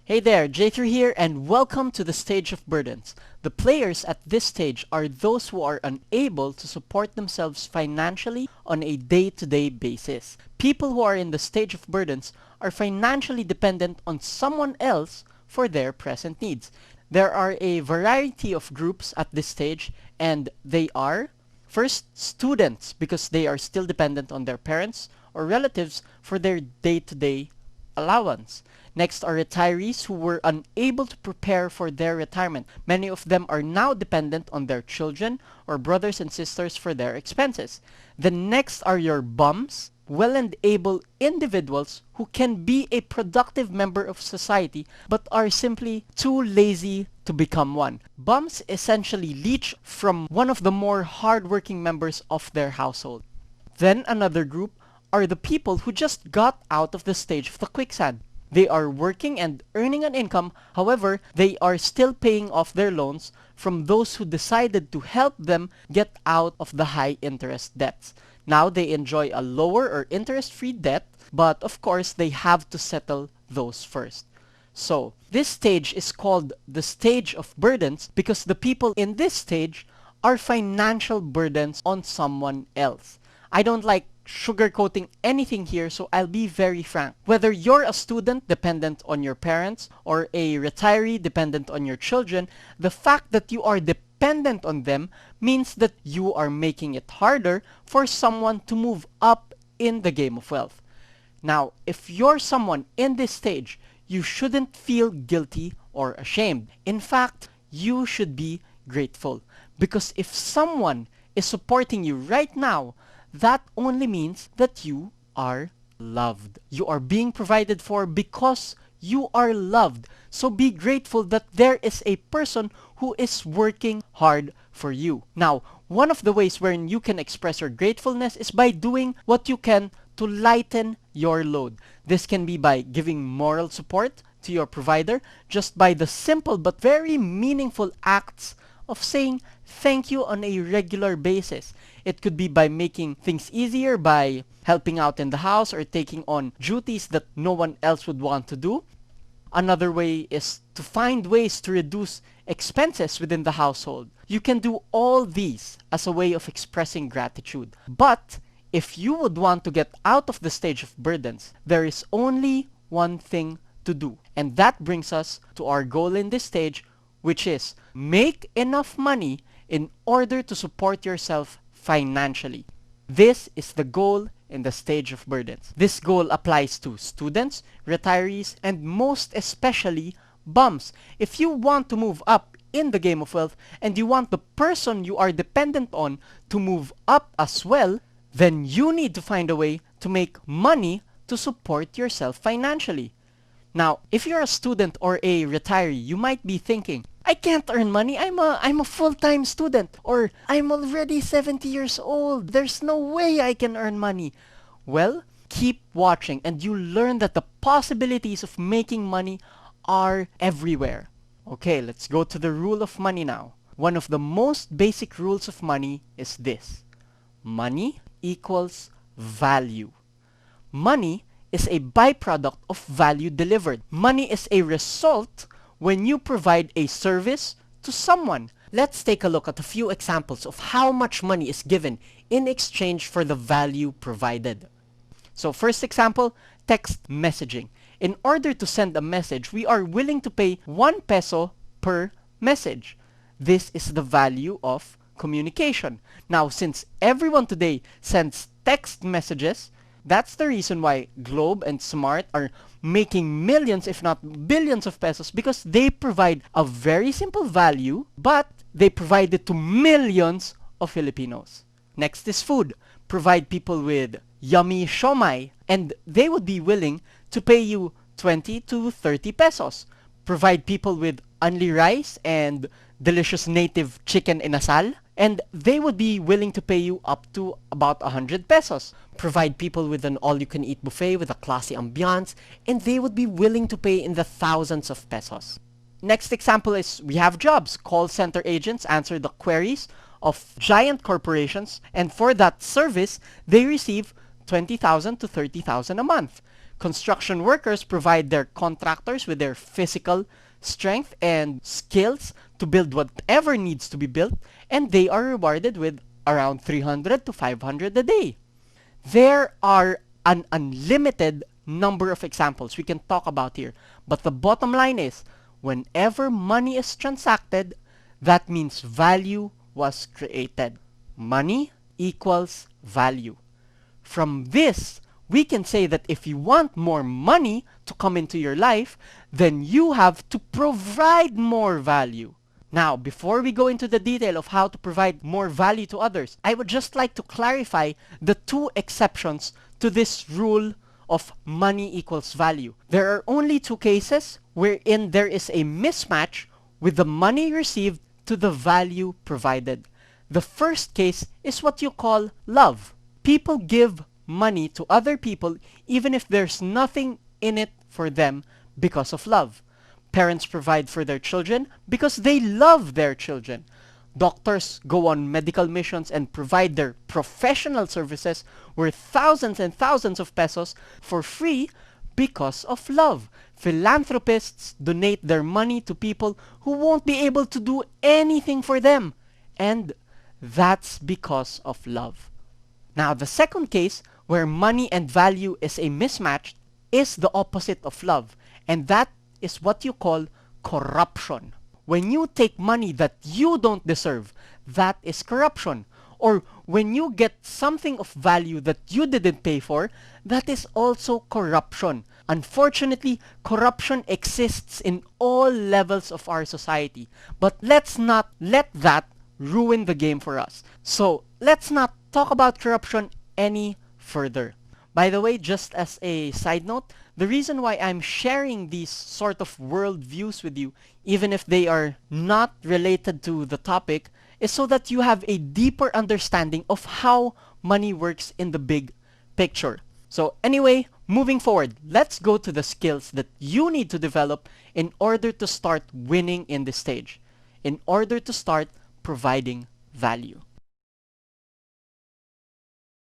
Hey there, J3 here, and welcome to the stage of burdens. The players at this stage are those who are unable to support themselves financially on a day-to-day basis. People who are in the stage of burdens are financially dependent on someone else for their present needs. There are a variety of groups at this stage, and they are: first, students, because they are still dependent on their parents or relatives for their day-to-day allowance. Next are retirees who were unable to prepare for their retirement. Many of them are now dependent on their children or brothers and sisters for their expenses. The next are your bums, well and able individuals who can be a productive member of society but are simply too lazy to become one. Bums essentially leech from one of the more hardworking members of their household. Then another group are the people who just got out of the stage of the quicksand. They are working and earning an income, however, they are still paying off their loans from those who decided to help them get out of the high interest debts. Now they enjoy a lower or interest-free debt, but of course they have to settle those first. So, this stage is called the stage of burdens because the people in this stage are financial burdens on someone else. I don't like sugarcoating anything here, so I'll be very frank. Whether you're a student dependent on your parents or a retiree dependent on your children, the fact that you are dependent on them means that you are making it harder for someone to move up in the game of wealth. Now, if you're someone in this stage, you shouldn't feel guilty or ashamed. In fact, you should be grateful, because if someone is supporting you right now, that only means that you are loved. You are being provided for because you are loved. So be grateful that there is a person who is working hard for you. Now, one of the ways wherein you can express your gratefulness is by doing what you can to lighten your load. This can be by giving moral support to your provider, just by the simple but very meaningful acts of saying thank you on a regular basis. It could be by making things easier, by helping out in the house or taking on duties that no one else would want to do. Another way is to find ways to reduce expenses within the household. You can do all these as a way of expressing gratitude. But if you would want to get out of the stage of burdens, there is only one thing to do. And that brings us to our goal in this stage, which is make enough money in order to support yourself financially. This is the goal in the stage of burdens. This goal applies to students, retirees, and most especially bums. If you want to move up in the game of wealth and you want the person you are dependent on to move up as well, then you need to find a way to make money to support yourself financially. Now, if you're a student or a retiree, you might be thinking, I can't earn money. I'm a full-time student, or I'm already 70 years old. There's no way I can earn money. Well, keep watching and you'll learn that the possibilities of making money are everywhere. Okay, let's go to the rule of money now. One of the most basic rules of money is this: money equals value. Money is a byproduct of value delivered. Money is a result when you provide a service to someone. Let's take a look at a few examples of how much money is given in exchange for the value provided. So first example, text messaging. In order to send a message, we are willing to pay 1 peso per message. This is the value of communication. Now, since everyone today sends text messages, that's the reason why GoW and Smart are making millions, if not billions of pesos, because they provide a very simple value, but they provide it to millions of Filipinos. Next is food. Provide people with yummy siomai, and they would be willing to pay you 20 to 30 pesos. Provide people with only rice and delicious native chicken inasal, and they would be willing to pay you up to about 100 pesos. Provide people with an all-you-can-eat buffet with a classy ambiance, and they would be willing to pay in the thousands of pesos. Next example is we have jobs. Call center agents answer the queries of giant corporations, and for that service, they receive 20,000 to 30,000 a month. Construction workers provide their contractors with their physical strength and skills to build whatever needs to be built, and they are rewarded with around 300 to 500 a day. There are an unlimited number of examples we can talk about here, but the bottom line is, whenever money is transacted, that means value was created. Money equals value. From this, we can say that if you want more money to come into your life, then you have to provide more value. Now, before we go into the detail of how to provide more value to others, I would just like to clarify the two exceptions to this rule of money equals value. There are only two cases wherein there is a mismatch with the money received to the value provided. The first case is what you call love. People give money to other people even if there's nothing in it for them because of love. Parents provide for their children because they love their children. Doctors go on medical missions and provide their professional services worth thousands and thousands of pesos for free because of love. Philanthropists donate their money to people who won't be able to do anything for them, and that's because of love. Now, the second case where money and value is a mismatch is the opposite of love, and that is what you call corruption. When you take money that you don't deserve, that is corruption. Or when you get something of value that you didn't pay for, that is also corruption. Unfortunately, corruption exists in all levels of our society. But let's not let that ruin the game for us. So let's not talk about corruption any further. By the way, just as a side note, the reason why I'm sharing these sort of world views with you, even if they are not related to the topic, is so that you have a deeper understanding of how money works in the big picture. So anyway, moving forward, let's go to the skills that you need to develop in order to start winning in this stage, in order to start providing value.